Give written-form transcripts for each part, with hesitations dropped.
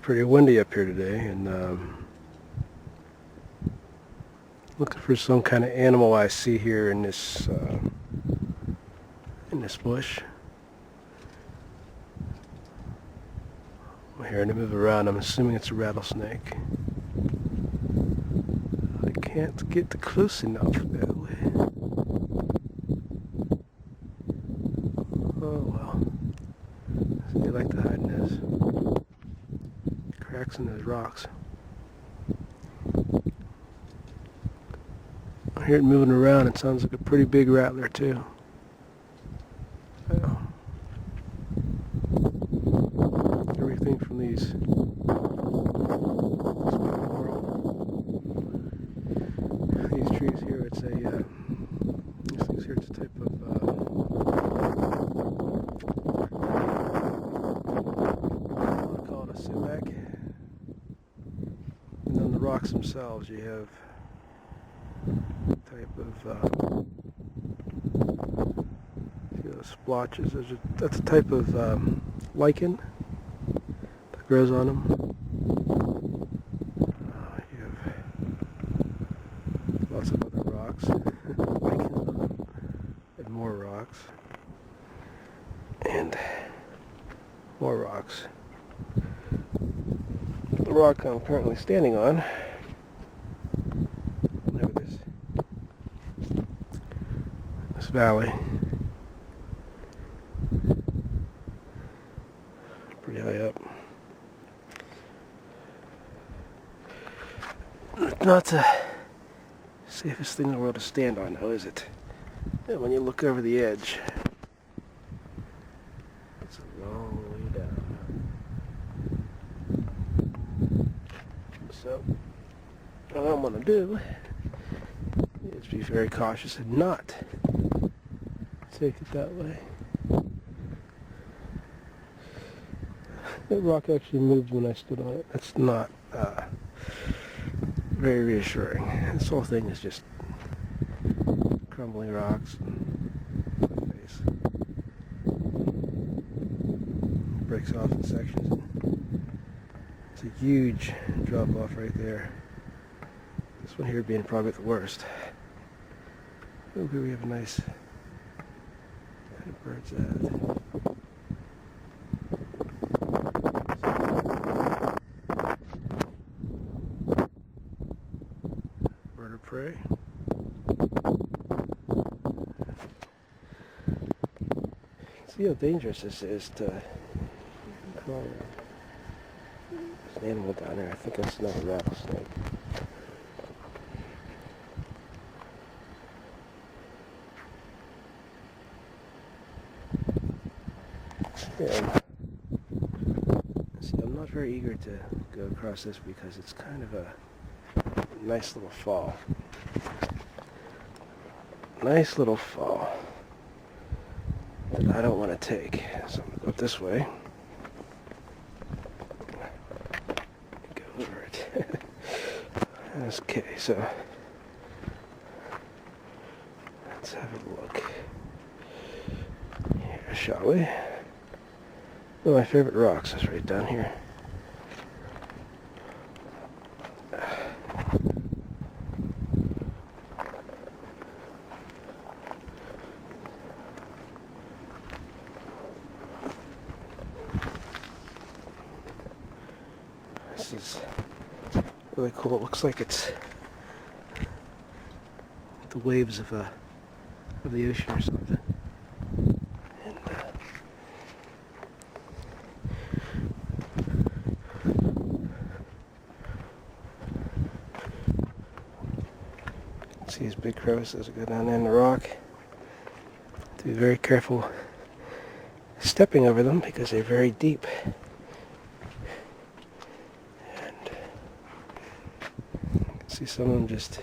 pretty windy up here today, and looking for some kind of animal I see here in this bush. I'm hearing it move around. I'm assuming it's a rattlesnake. I can't get close enough though. Oh well. They like to hide in those cracks in those rocks. I hear it moving around. It sounds like a pretty big rattler too. Well, everything from these trees here, it's a these things here, it's a type of I'll call it a sumac. And on the rocks themselves, you have type of splotches. That's a type of lichen that grows on them. You have lots of other rocks, lichens on them, and more rocks, and more rocks. The rock I'm currently standing on, this valley, pretty high up. It's not the safest thing in the world to stand on, though, is it? And when you look over the edge, it's a long way down. So, what I'm going to do is be very cautious and not take it that way. That rock actually moved when I stood on it. That's not very reassuring. This whole thing is just crumbling rocks and face. Breaks off in sections. It's a huge drop off right there. This one here being probably the worst. Oh, here we have a nice kind of bird's eye. Bird of prey. See how dangerous this is to call there's an animal down there. I think that's not a rattlesnake. Yeah. See, I'm not very eager to go across this because it's kind of a nice little fall. Nice little fall that I don't want to take. So I'm going to go this way. Go over it. Okay, so let's have a look here, shall we? One of my favorite rocks is right down here. This is really cool. It looks like it's the waves of the ocean or something. And see these big crevasses that go down there in the rock. To be very careful stepping over them because they're very deep. See some of them just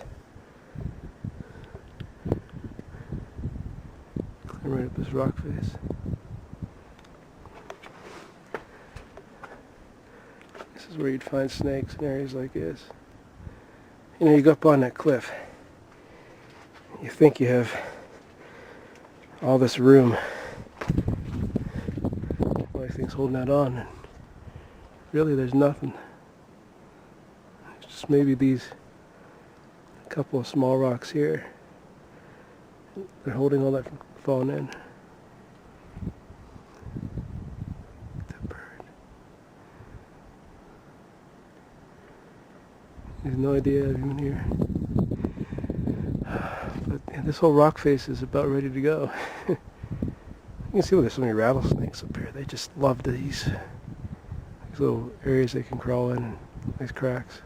climb right up this rock face. This is where you'd find snakes in areas like this. You know, you go up on that cliff. You think you have all this room. All these things holding that on. really there's nothing. It's just maybe these couple of small rocks here. They're holding all that from falling in. That bird. He has no idea I'm even here. But yeah, this whole rock face is about ready to go. You can see, there's so many rattlesnakes up here. They just love these little areas they can crawl in, these cracks.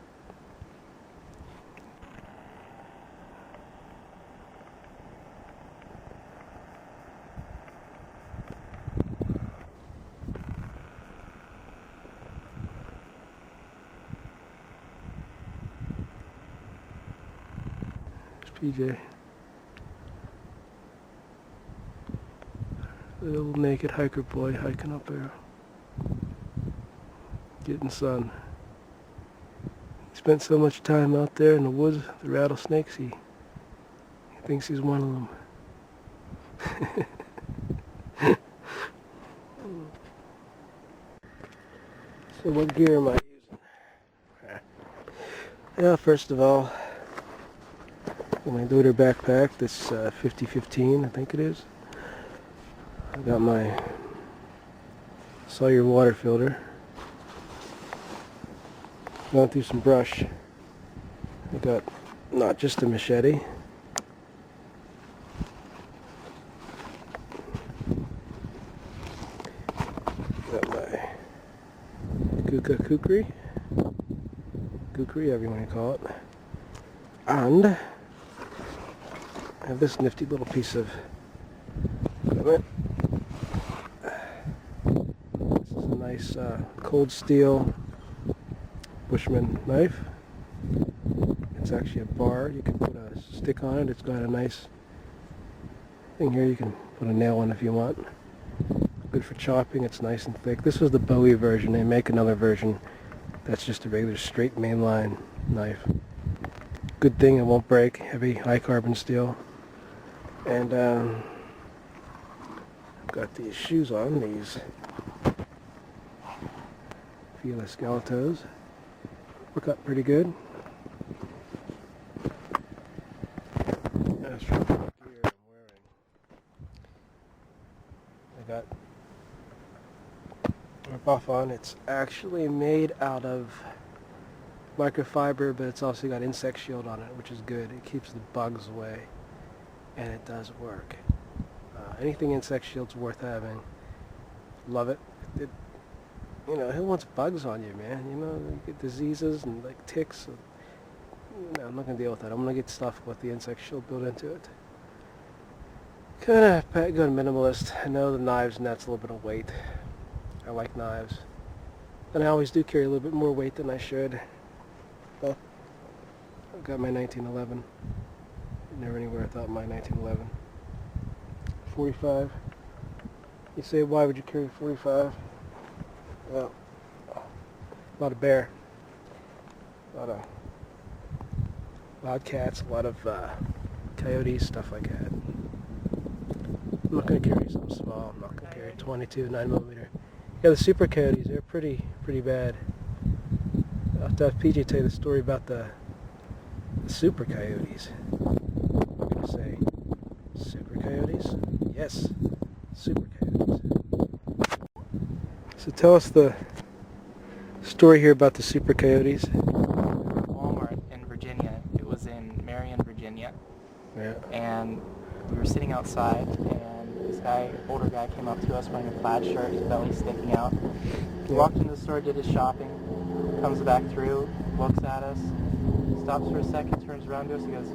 There's PJ. Little naked hiker boy hiking up there. Getting sun. He spent so much time out there in the woods, the rattlesnakes, he thinks he's one of them. So what gear am I using? Yeah, first of all, my daughter backpack, this 5015, I think it is. I got my Sawyer water filter. Going through some brush. I got not just a machete. Got my kukri, however you want to call it. And I have this nifty little piece of equipment. This is a nice cold steel Bushman knife. It's actually a bar. You can put a stick on it. It's got a nice thing here. You can put a nail on if you want. Good for chopping. It's nice and thick. This was the Bowie version. They make another version that's just a regular straight mainline knife. Good thing it won't break. Heavy, high carbon steel. And I've got these shoes on. These Fila Skeletos. Work out pretty good. That's from the gear I'm wearing. I got my buff on. It's actually made out of microfiber, but it's also got insect shield on it, which is good. It keeps the bugs away, and it does work. Anything insect shield's worth having. Love it. You know, who wants bugs on you, man? You know, you get diseases and like ticks. No, I'm not gonna deal with that. I'm gonna get stuff with the insect shield built into it. Kinda go minimalist. I know the knives and that's a little bit of weight. I like knives. And I always do carry a little bit more weight than I should. Well, I've got my 1911. Never anywhere without my 1911. 45. You say, why would you carry 45? Well, a lot of bear, a lot of wildcats, a lot of coyotes, stuff like that. I'm not going to carry something small. I'm not going to carry 22 9mm. Yeah, the Super Coyotes, they're pretty bad. I'll have to have PJ tell you the story about the Super Coyotes. I'm going to say, Super Coyotes? Yes, Super Coyotes. So tell us the story here about the Super Coyotes. Walmart in Virginia. It was in Marion, Virginia. Yeah. And we were sitting outside, and this guy, older guy, came up to us wearing a plaid shirt, his belly sticking out. He walked into the store, did his shopping, comes back through, looks at us, stops for a second, turns around to us, he goes,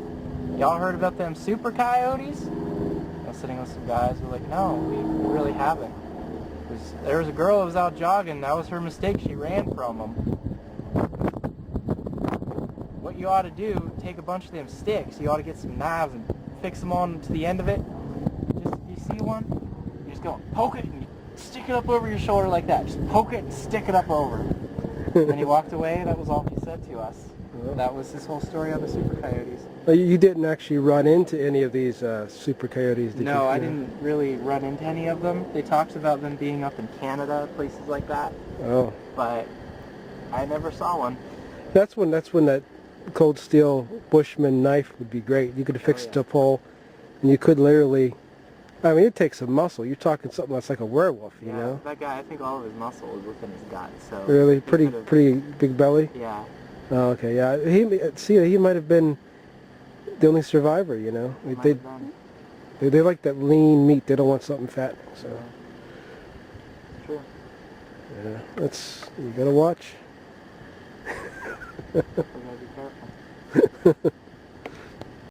"Y'all heard about them Super Coyotes?" I was sitting with some guys, we're like, "No, we really haven't. There was a girl that was out jogging. That was her mistake. She ran from them. What you ought to do, take a bunch of them sticks. You ought to get some knives and fix them on to the end of it. Just, you see one? You just go poke it and you stick it up over your shoulder like that. Just poke it and stick it up over." And he walked away. That was all he said to us. That was his whole story on the Super Coyotes. Well, you didn't actually run into any of these Super Coyotes, did you? No, I didn't really run into any of them. They talked about them being up in Canada, places like that. Oh. But I never saw one. That's when that cold steel Bushman knife would be great. You could affix it to a pole, and you could literally. I mean, it takes some muscle. You're talking something that's like a werewolf, you know? That guy, I think all of his muscle was within his gut, so... Really? he Pretty could've- pretty big belly? Yeah. Oh, okay, yeah. He might have been the only survivor, you know? He might have been. They like that lean meat. They don't want something fat, so... Yeah. It's true. Yeah, you gotta watch. We gotta be careful.